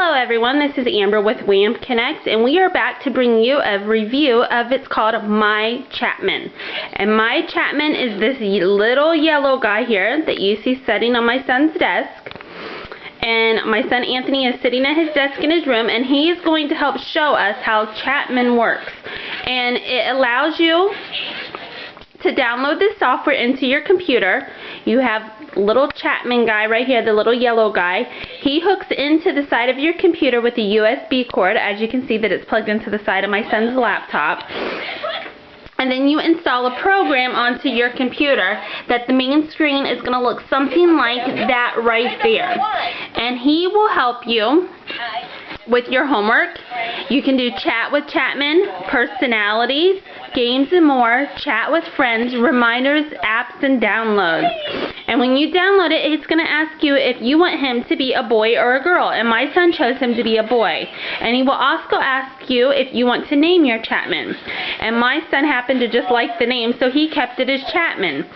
Hello everyone, this is Amber with Wahm Connect, and we are back to bring you a review of, it's called My Chatman. And My Chatman is this little yellow guy here that you see sitting on my son's desk. And my son Anthony is sitting at his desk in his room, and he is going to help show us how Chatman works. And it allows you to download this software into your computer. You have little Chatman guy right here, the little yellow guy. He hooks into the side of your computer with a USB cord. As you can see that it's plugged into the side of my son's laptop. And then you install a program onto your computer that the main screen is going to look something like that right there. And he will help you with your homework. You can do chat with Chatman, personalities, games and more, chat with friends, reminders, apps, and downloads. And when you download it, it's going to ask you if you want him to be a boy or a girl. And my son chose him to be a boy. And he will also ask you if you want to name your Chatman. And my son happened to just like the name, so he kept it as Chatman.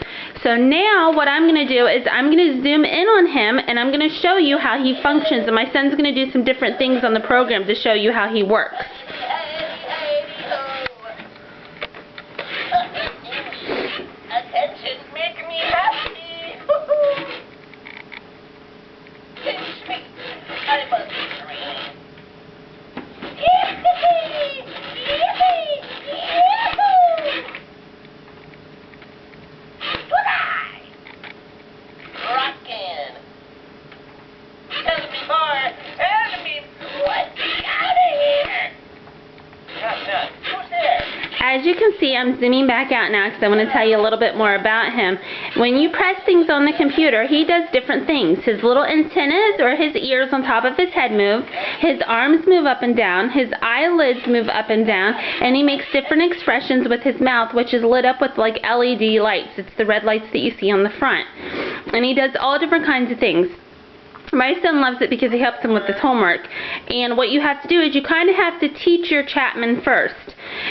So now what I'm going to do is I'm going to zoom in on him, and I'm going to show you how he functions. And my son's going to do some different things on the program to show you how he works. As you can see, I'm zooming back out now because I want to tell you a little bit more about him. When you press things on the computer, he does different things. His little antennas or his ears on top of his head move. His arms move up and down. His eyelids move up and down. And he makes different expressions with his mouth, which is lit up with like LED lights. It's the red lights that you see on the front. And he does all different kinds of things. My son loves it because it helps him with his homework. And what you have to do is you kind of have to teach your Chatman first.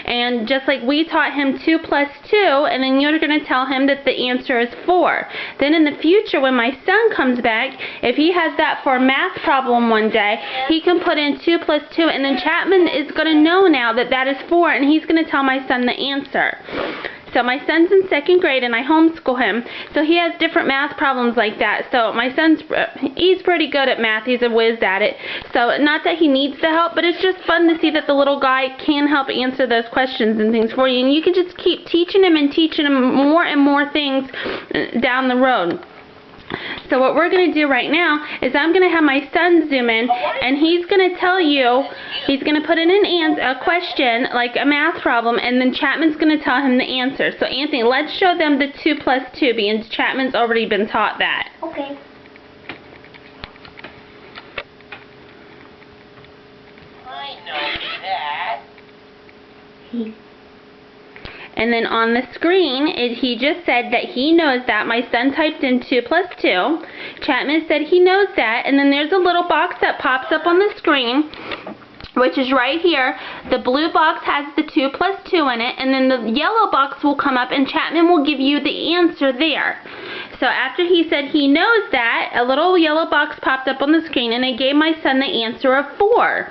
And just like we taught him 2 plus 2, and then you're going to tell him that the answer is 4. Then in the future, when my son comes back, if he has that for a math problem one day, he can put in 2 plus 2, and then Chatman is going to know now that that is 4, and he's going to tell my son the answer. So my son's in 2nd grade, and I homeschool him, so he has different math problems like that. So my son's, he's pretty good at math. He's a whiz at it. So not that he needs the help, but it's just fun to see that the little guy can help answer those questions and things for you. And you can just keep teaching him and teaching him more and more things down the road. So what we're going to do right now is I'm going to have my son zoom in, and he's going to tell you, he's going to put in a question, like a math problem, and then Chatman's going to tell him the answer. So Anthony, let's show them the 2 plus 2, because Chatman's already been taught that. Okay. I know that. And then on the screen, he just said that he knows that. My son typed in 2 plus 2. Chatman said he knows that. And then there's a little box that pops up on the screen, which is right here. The blue box has the 2 plus 2 in it. And then the yellow box will come up, and Chatman will give you the answer there. So after he said he knows that, a little yellow box popped up on the screen, and it gave my son the answer of 4.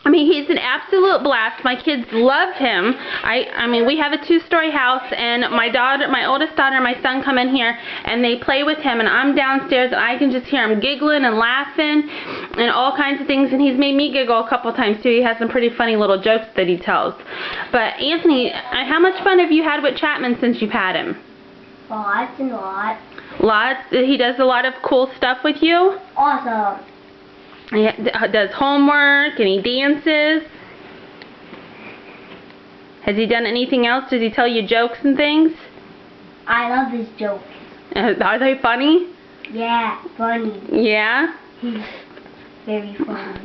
I mean, he's an absolute blast. My kids love him. I mean, we have a 2-story house, and my oldest daughter and my son come in here, and they play with him, and I'm downstairs, and I can just hear him giggling and laughing and all kinds of things, and he's made me giggle a couple times, too. He has some pretty funny little jokes that he tells. But, Anthony, how much fun have you had with Chatman since you've had him? Lots and lots. Lots? He does a lot of cool stuff with you? Awesome. He does homework, and he dances. Has he done anything else? Does he tell you jokes and things? I love his jokes. Are they funny? Yeah, funny. Yeah? He's very funny.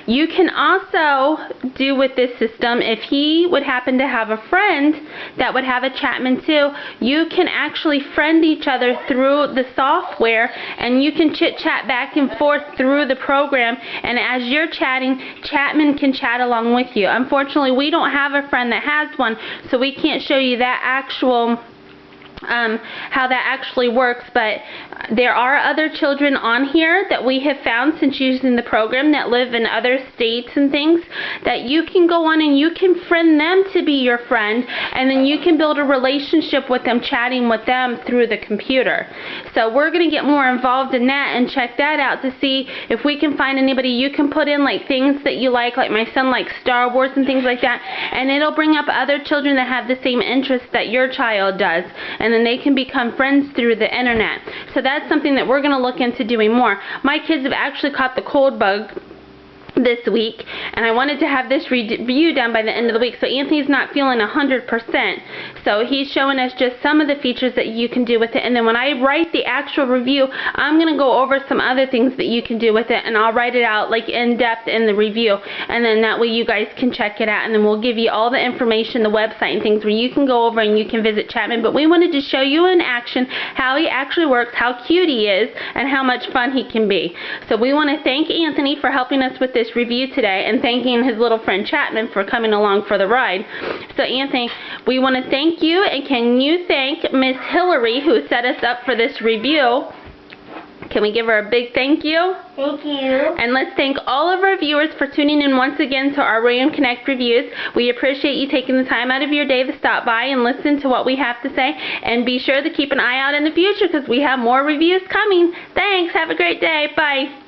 You can also do with this system, if he would happen to have a friend that would have a Chatman too, you can actually friend each other through the software, and you can chit-chat back and forth through the program, and as you're chatting, Chatman can chat along with you. Unfortunately, we don't have a friend that has one, so we can't show you that actual how that actually works, but there are other children on here that we have found since using the program that live in other states and things that you can go on and you can friend them to be your friend, and then you can build a relationship with them, chatting with them through the computer. So we're going to get more involved in that and check that out to see if we can find anybody. You can put in like things that you like my son likes Star Wars and things like that, and it'll bring up other children that have the same interests that your child does, and then they can become friends through the internet. So that's something that we're going to look into doing more. My kids have actually caught the cold bug this week, and I wanted to have this review done by the end of the week. So Anthony's not feeling 100%, so he's showing us just some of the features that you can do with it, and then when I write the actual review, I'm going to go over some other things that you can do with it, and I'll write it out like in depth in the review, and then that way you guys can check it out, and then we'll give you all the information, the website and things where you can go over and you can visit Chatman. But we wanted to show you in action how he actually works, how cute he is, and how much fun he can be. So we want to thank Anthony for helping us with this review today, and thanking his little friend Chatman for coming along for the ride. So Anthony, we want to thank you, and can you thank Miss Hillary who set us up for this review? Can we give her a big thank you? Thank you. And let's thank all of our viewers for tuning in once again to our Wahm Connect Reviews. We appreciate you taking the time out of your day to stop by and listen to what we have to say. And be sure to keep an eye out in the future because we have more reviews coming. Thanks. Have a great day. Bye.